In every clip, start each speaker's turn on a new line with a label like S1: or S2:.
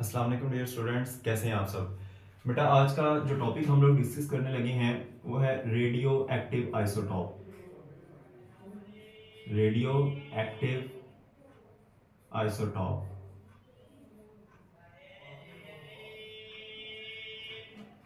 S1: अस्सलाम वालेकुम dear students, कैसे हैं आप सब। बेटा आज का जो टॉपिक हम लोग डिस्कस करने लगे हैं वो है radio active isotope. Radio active isotope.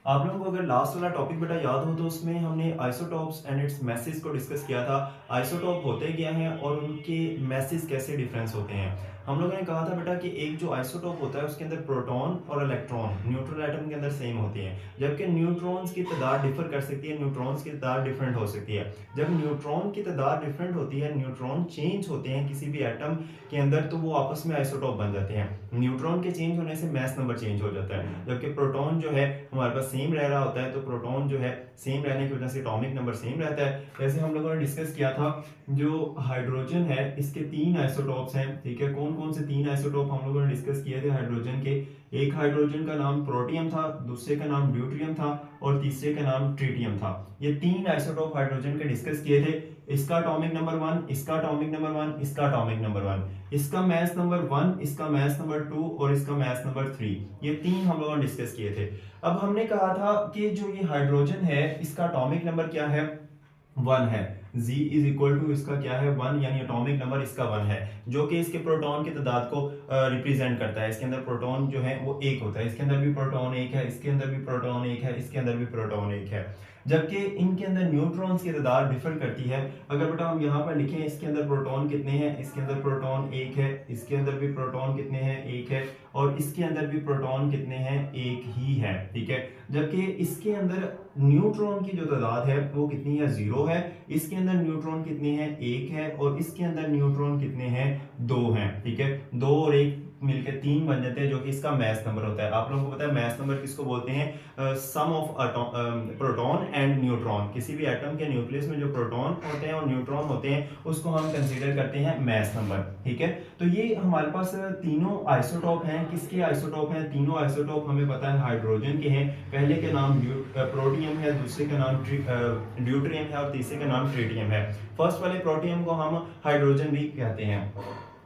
S1: आप लोगों को अगर लास्ट वाला टॉपिक बेटा याद हो तो उसमें हमने आइसोटॉप्स एंड इट्स मैसेज को डिस्कस किया था। आइसोटॉप होते क्या हैं और उनके मैसेज कैसे डिफरेंस होते हैं। हम लोगों ने कहा था बेटा कि एक जो आइसोटॉप होता है उसके अंदर प्रोटॉन और इलेक्ट्रॉन न्यूट्रल एटम के अंदर सेम होते हैं, जबकि न्यूट्रॉन्स की तादाद डिफर कर सकती है, न्यूट्रॉन्स की तादाद डिफरेंट हो सकती है। जब न्यूट्रॉन की तादाद डिफरेंट होती है, न्यूट्रॉन चेंज होते हैं किसी भी एटम के अंदर, तो वो आपस में आइसोटॉप बन जाते हैं। न्यूट्रॉन के चेंज होने से मास नंबर चेंज हो जाता है, जबकि प्रोटॉन जो है हमारे पास सेम रह रहा होता है, तो प्रोटॉन जो है सेम रहने की वजह से एटॉमिक नंबर सेम रहता है। जैसे हम लोगों ने डिस्कस किया था जो हाइड्रोजन है इसके तीन आइसोटॉप्स हैं, ठीक है। कौन कौन से तीन आइसोटॉप हम लोगों ने डिस्कस किए थे हाइड्रोजन के। एक हाइड्रोजन का नाम प्रोटियम था, दूसरे का नाम ड्यूटेरियम था और तीसरे का नाम ट्रिटियम था। ये तीन आइसोटॉप हाइड्रोजन के डिस्कस किए थे। इसका एटॉमिक नंबर 1, इसका एटॉमिक नंबर 1, इसका एटॉमिक नंबर 1, इसका मास नंबर 1, इसका मास नंबर 2 और इसका मास नंबर 3। ये तीन हम लोगों ने डिस्कस किए थे। अब हमने कहा था कि जो ये हाइड्रोजन है इसका एटॉमिक नंबर क्या है, 1 है। Z इज इक्वल टू इसका क्या है 1, यानी एटॉमिक नंबर इसका 1 है, जो कि इसके प्रोटॉन की तादाद को रिप्रेजेंट करता है। इसके अंदर प्रोटॉन जो है वो एक होता है, इसके अंदर भी प्रोटॉन एक है, इसके अंदर भी प्रोटॉन एक है, इसके अंदर भी प्रोटॉन एक है। जबकि इनके अंदर न्यूट्रॉन्स की तादाद डिफर करती है। अगर बेटा हम यहाँ पर लिखें इसके अंदर प्रोटॉन कितने हैं, इसके अंदर प्रोटॉन एक है, इसके अंदर भी प्रोटॉन कितने हैं, एक है, और इसके अंदर भी प्रोटॉन कितने हैं, एक ही है, ठीक है। जबकि इसके अंदर न्यूट्रॉन की जो तादाद है वो कितनी है, 0 है। इसके अंदर न्यूट्रॉन कितने हैं, एक है, और इसके अंदर न्यूट्रॉन कितने हैं, 2 हैं, ठीक है। 2 और 1 मिलकर 3 बन जाते हैं, जो कि इसका मास नंबर होता है। आप लोगों को पता है मास नंबर किसको बोलते हैं, सम ऑफ प्रोटॉन एंड न्यूट्रॉन। किसी भी एटम के न्यूक्लियस में जो प्रोटॉन होते हैं और न्यूट्रॉन होते हैं उसको हम कंसीडर करते हैं मास नंबर, ठीक है। तो ये हमारे पास तीनों आइसोटॉप हैं। किसके आइसोटॉप हैं, तीनों आइसोटॉप हमें पता है हाइड्रोजन के हैं। पहले के नाम प्रोटियम है, दूसरे का नाम ड्यूटेरियम है और तीसरे का नाम ट्रिटियम है। फर्स्ट वाले प्रोटियम को हम हाइड्रोजन भी कहते हैं।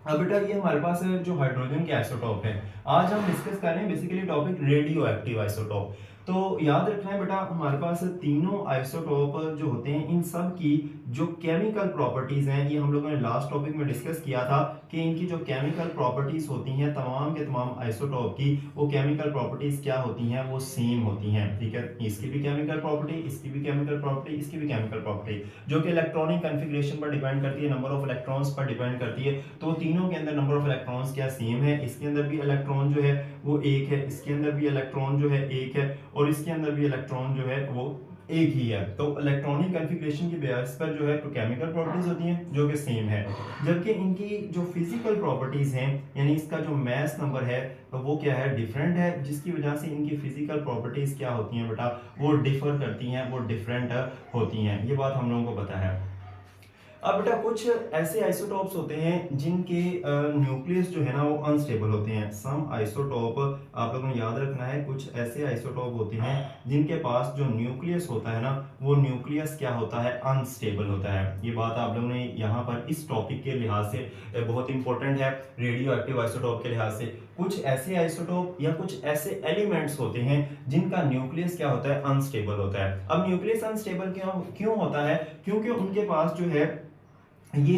S1: अब बेटा ये हमारे पास जो हाइड्रोजन के आइसोटॉप है, आज हम डिस्कस कर रहे हैं basically topic radio active isotope. तो याद रखना है बेटा हमारे पास तीनों आइसोटॉप जो होते हैं इन सब की जो केमिकल प्रॉपर्टीज हैं, ये हम लोगों ने लास्ट टॉपिक में डिस्कस किया था कि इनकी जो केमिकल प्रॉपर्टीज होती हैं तमाम के तमाम आइसोटॉप की, वो केमिकल प्रॉपर्टीज क्या होती हैं, वो सेम होती हैं, ठीक है। इसकी भी केमिकल प्रॉपर्टी, इसकी भी केमिकल प्रॉपर्टी, इसकी भी केमिकल प्रॉपर्टी, जो कि इलेक्ट्रॉनिक कन्फिग्रेशन पर डिपेंड करती है, नंबर ऑफ इलेक्ट्रॉन्स पर डिपेंड करती है। तो तीनों के अंदर नंबर ऑफ इलेक्ट्रॉन्स क्या सेम है। इसके अंदर भी इलेक्ट्रॉन जो है वो एक है, इसके अंदर भी इलेक्ट्रॉन जो है एक है, और इसके अंदर भी इलेक्ट्रॉन जो है वो एक ही है। तो इलेक्ट्रॉनिक कन्फिग्रेशन की बेसिस पर जो है तो केमिकल प्रॉपर्टीज होती हैं जो कि सेम है। जबकि इनकी जो फिजिकल प्रॉपर्टीज हैं, यानी इसका जो मास नंबर है वो क्या है, डिफरेंट है, जिसकी वजह से इनकी फिजिकल प्रॉपर्टीज क्या होती हैं बेटा, वो डिफर करती हैं, वो डिफरेंट होती हैं। ये बात हम लोगों को पता है। अब बेटा कुछ ऐसे आइसोटॉप्स होते हैं जिनके न्यूक्लियस जो है ना वो अनस्टेबल होते हैं। सम आइसोटॉप आप लोगों को याद रखना है, कुछ ऐसे आइसोटॉप होते हैं जिनके पास जो न्यूक्लियस होता है ना वो न्यूक्लियस क्या होता है, अनस्टेबल होता है। ये बात आप लोगों ने यहाँ पर इस टॉपिक के लिहाज से बहुत इंपॉर्टेंट है, रेडियो एक्टिव आइसोटॉप के लिहाज से। कुछ ऐसे आइसोटॉप या कुछ ऐसे एलिमेंट्स होते हैं जिनका न्यूक्लियस क्या होता है, अनस्टेबल होता है। अब न्यूक्लियस अनस्टेबल क्यों क्यों होता है, क्योंकि उनके पास जो है ये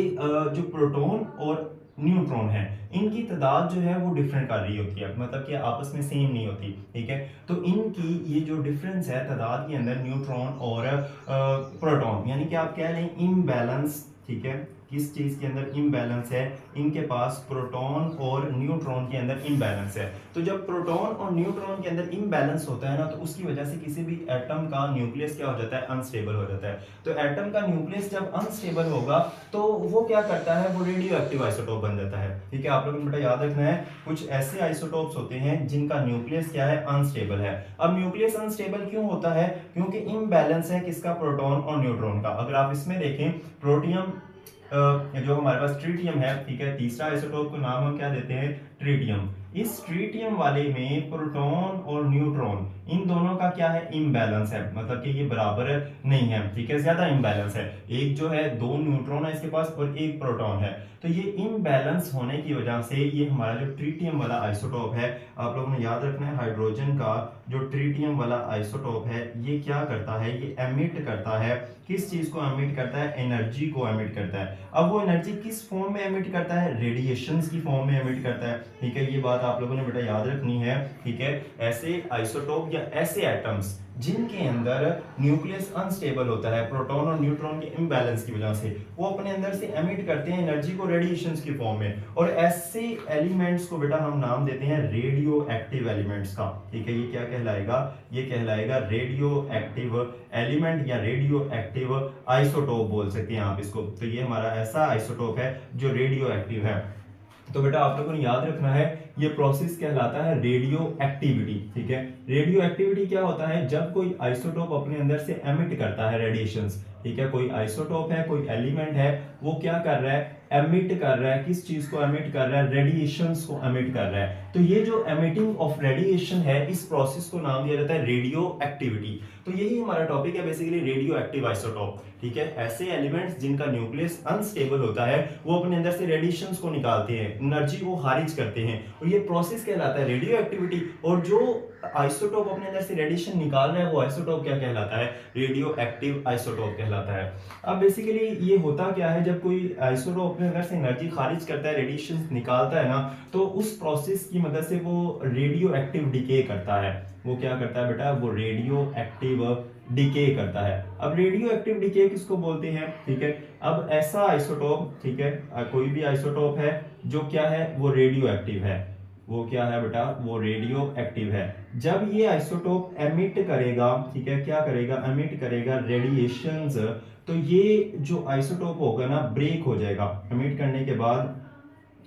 S1: जो प्रोटॉन और न्यूट्रॉन है इनकी तादाद जो है वो डिफरेंट कर रही होती है, मतलब कि आपस में सेम नहीं होती, ठीक है। तो इनकी ये जो डिफरेंस है तादाद के अंदर न्यूट्रॉन और प्रोटॉन, यानी कि आप कह लें इम्बैलेंस, ठीक है। किस चीज के अंदर इम्बैलेंस है, इनके पास प्रोटॉन और न्यूट्रॉन के अंदर इम्बैलेंस है। तो जब प्रोटॉन और न्यूट्रॉन के अंदर इम्बैलेंस होता है ना तो उसकी वजह से किसी भी एटम का न्यूक्लियस क्या हो जाता है, अनस्टेबल हो जाता है। तो एटम का न्यूक्लियस जब अनस्टेबल होगा तो वो क्या करता है, वो रेडियो एक्टिव आइसोटॉप बन जाता है, ठीक है। आप लोगों ने बेटा याद रखना है कुछ ऐसे आइसोटॉप्स होते हैं जिनका न्यूक्लियस क्या है, अनस्टेबल है। अब न्यूक्लियस अनस्टेबल क्यों होता है, क्योंकि इम्बैलेंस है किसका, प्रोटॉन और न्यूट्रॉन का। अगर आप इसमें देखें प्रोटियम जो हमारे पास ट्रिटियम है, ठीक है, तीसरा आइसोटोप को नाम हम क्या देते हैं, ट्रिटियम। इस ट्रीटियम वाले में प्रोटॉन और न्यूट्रॉन इन दोनों का क्या है, इम्बैलेंस है, मतलब कि ये बराबर नहीं है, ठीक है, ज्यादा इम्बैलेंस है। एक जो है 2 न्यूट्रॉन है इसके पास और 1 प्रोटॉन है, तो ये इम्बैलेंस होने की वजह से ये हमारा जो ट्रीटियम वाला आइसोटोप है, आप लोगों ने याद रखना है, हाइड्रोजन का जो ट्रीटियम वाला आइसोटोप है ये क्या करता है, ये एमिट करता है, किस चीज को एमिट करता है, एनर्जी को एमिट करता है। अब वो एनर्जी किस फॉर्म में एमिट करता है, रेडिएशंस की फॉर्म में एमिट करता है, ठीक है, ये बात आप लोगों ने बेटा याद रखनी है, ठीक है। ऐसे आइसोटोप या ऐसे एटम्स जिनके अंदर न्यूक्लियस अनस्टेबल होता है प्रोटॉन और न्यूट्रॉन के इम्बैलेंस की वजह से, वो अपने अंदर से एमिट करते हैं एनर्जी को रेडिएशंस की फॉर्म में, और ऐसे एलिमेंट्स को बेटा हम नाम देते हैं रेडियो एक्टिव एलिमेंट्स का, ठीक है। ये क्या कहलाएगा, ये कहलाएगा रेडियो एक्टिव एलिमेंट या रेडियो एक्टिव आइसोटोप बोल सकते हैं आप इसको। तो ये हमारा ऐसा आइसोटोप है जो रेडियो एक्टिव है। तो बेटा आप लोगों ने याद रखना है ये प्रोसेस कहलाता है रेडियो एक्टिविटी, ठीक है। रेडियो एक्टिविटी क्या होता है, जब कोई आइसोटोप अपने अंदर से एमिट करता है रेडिएशंस, ठीक है, कोई आइसोटोप है, कोई एलिमेंट है, वो क्या कर रहा है, एमिट कर रहा है, किस चीज को एमिट कर रहा है, रेडिएशंस को एमिट कर रहा है। तो ये जो एमिटिंग ऑफ रेडिएशन है इस प्रोसेस को नाम दिया जाता है रेडियो एक्टिविटी। तो यही हमारा टॉपिक है बेसिकली, रेडियो एक्टिव आइसोटोप, ठीक है। ऐसे एलिमेंट्स जिनका न्यूक्लियस अनस्टेबल होता है वो अपने अंदर से रेडिएशंस को निकालते हैं, एनर्जी को खारिज करते हैं, और ये प्रोसेस कहलाता है रेडियो एक्टिविटी। और जो आइसोटोप अपने अंदर से रेडिएशन निकाल रहा है वो आइसोटोप क्या कहलाता है, रेडियो एक्टिव आइसोटोप कहलाता है। अब बेसिकली ये होता क्या है, जब कोई आइसोटोप अपने अंदर से एनर्जी खारिज करता है, रेडिएशन निकालता है ना, तो उस प्रोसेस की मदद से वो रेडियो एक्टिव डिके करता है। वो क्या करता है बेटा, वो रेडियो एक्टिव डिके करता है। अब रेडियो एक्टिव डिके किसको बोलते हैं, ठीक है। अब ऐसा आइसोटोप, ठीक है, कोई भी आइसोटोप है जो क्या है, वो रेडियो एक्टिव है, वो क्या है बेटा, वो रेडियो एक्टिव है। जब ये आइसोटोप एमिट करेगा, ठीक है, क्या करेगा, एमिट करेगा रेडिएशंस, तो ये जो आइसोटोप होगा ना ब्रेक हो जाएगा, एमिट करने के बाद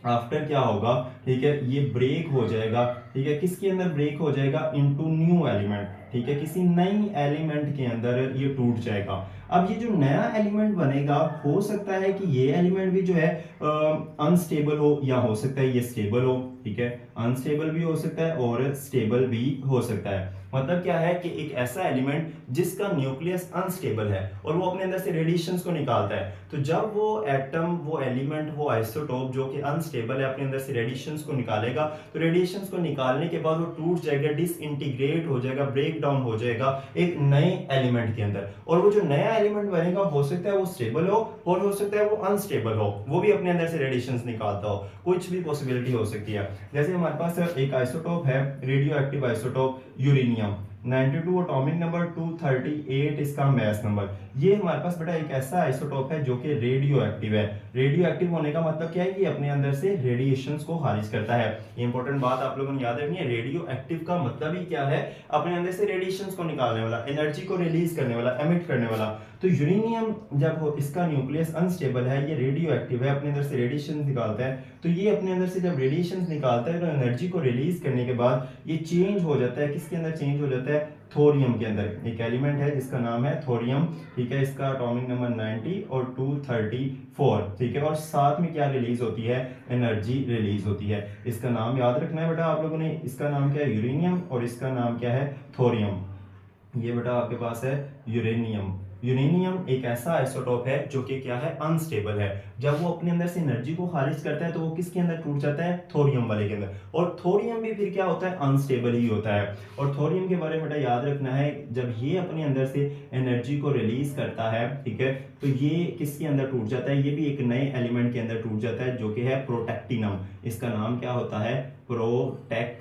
S1: आफ्टर क्या होगा, ठीक है, ये ब्रेक हो जाएगा, ठीक है, किसके अंदर ब्रेक हो जाएगा, इनटू न्यू एलिमेंट, ठीक है, किसी नई एलिमेंट के अंदर ये टूट जाएगा। अब ये जो नया एलिमेंट बनेगा, हो सकता है कि ये एलिमेंट भी जो है अनस्टेबल हो, या हो सकता है ये स्टेबल हो, ठीक है, अनस्टेबल भी हो सकता है और स्टेबल भी हो सकता है। मतलब क्या है कि एक ऐसा एलिमेंट जिसका न्यूक्लियस अनस्टेबल है और वो अपने अंदर से रेडिएशंस को निकालता है, तो जब वो एटम, वो एलिमेंट, वो आइसोटोप जो कि अनस्टेबल है अपने अंदर से रेडिएशंस को निकालेगा, तो रेडिएशंस को निकालने के बाद वो टूट जाएगा, डिसइंटीग्रेट हो जाएगा, ब्रेक डाउन हो जाएगा एक नए एलिमेंट के अंदर, और वो जो नया एलिमेंट बनेगा हो सकता है वो स्टेबल हो और हो सकता है वो अनस्टेबल हो, वो भी अपने अंदर से रेडिएशंस निकालता हो, कुछ भी पॉसिबिलिटी हो सकती है। जैसे हमारे पास एक आइसोटोप है, radio active isotope uranium, 92 atomic number, 238 इसका मास नंबर। ये हमारे पास बेटा एक ऐसा आइसोटोप है जो कि रेडियो एक्टिव है। रेडियो एक्टिव होने का मतलब क्या है कि अपने अंदर से रेडिएशंस को खारिज करता है। ये इंपॉर्टेंट बात आप लोगों ने याद रखनी है, रेडियो एक्टिव का मतलब ही क्या है, अपने अंदर से रेडिएशंस को निकालने वाला, एनर्जी को रिलीज करने वाला, एमिट करने वाला। तो यूरेनियम जब हो, इसका न्यूक्लियस अनस्टेबल है, ये रेडियो एक्टिव है, अपने अंदर से रेडिएशन निकालता है, तो ये अपने अंदर से जब रेडिएशन निकालता है तो एनर्जी को रिलीज करने के बाद ये चेंज हो जाता है, किसके अंदर चेंज हो जाता है, थोरियम के अंदर। एक एलिमेंट है जिसका नाम है थोरियम, ठीक है, इसका एटॉमिक नंबर 90 और 234, ठीक है, और साथ में क्या रिलीज होती है, एनर्जी रिलीज होती है। इसका नाम याद रखना है बेटा आप लोगों ने, इसका नाम क्या है, यूरेनियम, और इसका नाम क्या है, थोरियम। ये बेटा आपके पास है यूरेनियम। यूरेनियम एक ऐसा आइसोटोप है जो कि क्या है, अनस्टेबल है। जब वो अपने अंदर से एनर्जी को खारिज करता है तो वो किसके अंदर टूट जाता है, थोरियम वाले के अंदर, और थोरियम भी फिर क्या होता है, अनस्टेबल ही होता है। और थोरियम के बारे में बेटा याद रखना है, जब ये अपने अंदर से एनर्जी को रिलीज करता है, ठीक है, तो ये किसके अंदर टूट जाता है, ये भी एक नए एलिमेंट के अंदर टूट जाता है जो कि है प्रोटेक्टिनम। इसका नाम क्या होता है, प्रोटेक्टिनम,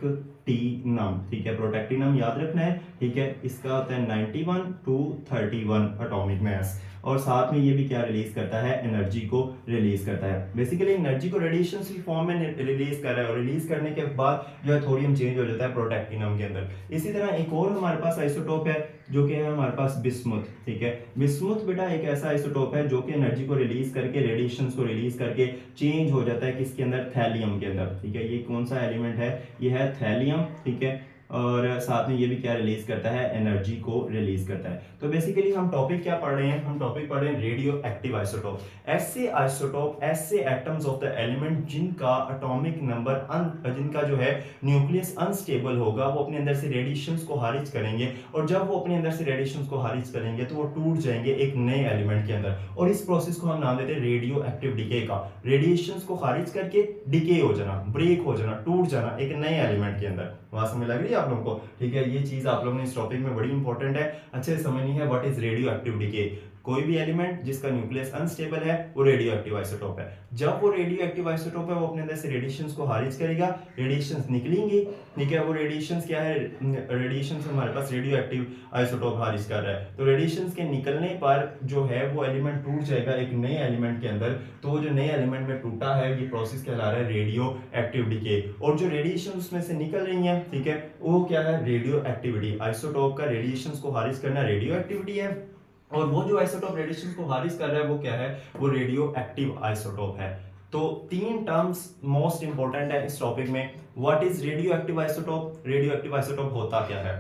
S1: ठीक है, प्रोटेक्टिनम याद रखना है, ठीक है। इसका होता है 91 to 31 एटॉमिक मास, और साथ में ये भी क्या रिलीज करता है, एनर्जी को रिलीज करता है। बेसिकली एनर्जी को रेडिएशन की फॉर्म में रिलीज कर रहा है, और रिलीज करने के बाद जो है थोरियम चेंज हो जाता है प्रोटेक्टिनम के अंदर। इसी तरह एक और हमारे पास आइसोटोप है जो कि है हमारे पास बिस्मुथ, ठीक है। बिस्मुथ बेटा एक ऐसा आइसोटोप है जो कि एनर्जी को रिलीज करके, रेडिएशन को रिलीज करके चेंज हो जाता है किसके अंदर, थैलियम के अंदर, ठीक है। ये कौन सा एलिमेंट है, ये है थैलियम, ठीक है। और साथ में ये भी क्या रिलीज करता है, एनर्जी को रिलीज करता है। तो बेसिकली हम टॉपिक क्या पढ़ रहे हैं, हम टॉपिक पढ़ रहे हैं रेडियो एक्टिव आइसोटोप। ऐसे आइसोटोप, ऐसे एटम्स ऑफ द एलिमेंट जिनका एटॉमिक नंबर जिनका जो है न्यूक्लियस अनस्टेबल होगा, वो अपने अंदर से रेडिएशंस को खारिज करेंगे, और जब वो अपने अंदर से रेडिएशंस को खारिज करेंगे तो वो टूट जाएंगे एक नए एलिमेंट के अंदर, और इस प्रोसेस को हम नाम देते हैं रेडियो एक्टिव डिके का। रेडिएशंस को खारिज करके डिके हो जाना, ब्रेक हो जाना, टूट जाना एक नए एलिमेंट के अंदर। वहां समझ लग रही है आप लोगों को? ठीक है, ये चीज आप लोगों ने इस टॉपिक में बड़ी इंपॉर्टेंट है, अच्छे से समझनी है। What is radio active decay? कोई भी एलिमेंट जिसका न्यूक्लियस अनस्टेबल है वो रेडियो एक्टिव आइसोटोप है। जब वो रेडियो एक्टिव आइसोटोप है, वो अपने अंदर से रेडिएशंस को खारिज करेगा, रेडिएशंस निकलेंगी। ठीक है, वो रेडिएशंस क्या है, रेडिएशंस हमारे पास रेडियो एक्टिव आइसोटोप खारिज कर रहा है। तो रेडिएशंस के निकलने पर जो है वो एलिमेंट टूट जाएगा एक नए एलिमेंट के अंदर। तो वो जो नए एलिमेंट में टूटा है, ये प्रोसेस कहला रहा है रेडियो एक्टिव डिके। और जो रेडिएशन उसमें से निकल रही है, ठीक है, वो क्या है, रेडियो एक्टिविटी। आइसोटोप का रेडिएशंस को खारिज करना रेडियो एक्टिविटी है, और वो जो आइसोटोप रेडिएशंस को खारिज कर रहा है वो क्या है, वो रेडियो एक्टिव आइसोटोप है। तो तीन टर्म्स मोस्ट इंपॉर्टेंट है इस टॉपिक में। What is radio active isotope? Radio active isotope होता क्या है?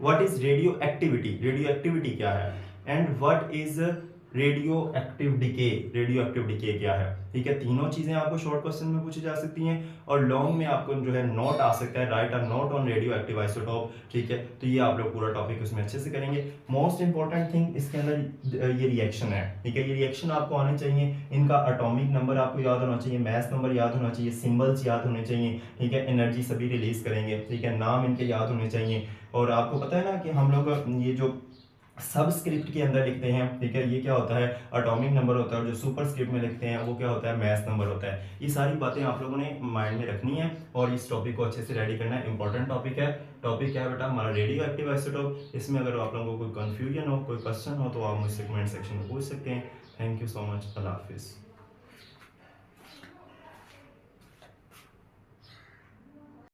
S1: What is radio activity? Radio activity क्या है? And what is radio active decay? Radio active decay क्या है? ठीक है, तीनों चीजें आपको शॉर्ट क्वेश्चन में पूछी जा सकती हैं, और लॉन्ग में आपको जो है नोट आ सकता है, right a note on radio active isotope. ठीक है, तो ये आप लोग पूरा टॉपिक उसमें अच्छे से करेंगे। मोस्ट इंपॉर्टेंट थिंग इसके अंदर ये रिएक्शन है। ठीक है, ये रिएक्शन आपको आने चाहिए, इनका एटॉमिक नंबर आपको याद होना चाहिए, मैस नंबर याद होना चाहिए, सिंबल्स याद होने चाहिए। ठीक है, एनर्जी सभी रिलीज करेंगे। ठीक है, नाम इनके याद होने चाहिए। और आपको पता है ना कि हम लोग ये जो सबस्क्रिप्ट के अंदर लिखते हैं, ठीक है, ये क्या होता है, एटॉमिक नंबर होता है, और जो सुपरस्क्रिप्ट में लिखते हैं वो क्या होता है, मैस नंबर होता है। ये सारी बातें आप लोगों ने माइंड में रखनी है और इस टॉपिक को अच्छे से रेडी करना है। इंपॉर्टेंट टॉपिक है। टॉपिक क्या है बेटा, हमारा रेडियो एक्टिव आइसोटोप। इसमें अगर आप लोगों को कोई कंफ्यूजन हो, कोई क्वेश्चन हो, तो आप मुझसे कमेंट सेक्शन में पूछ सकते हैं। Thank you so much. अल्लाह हाफिज़।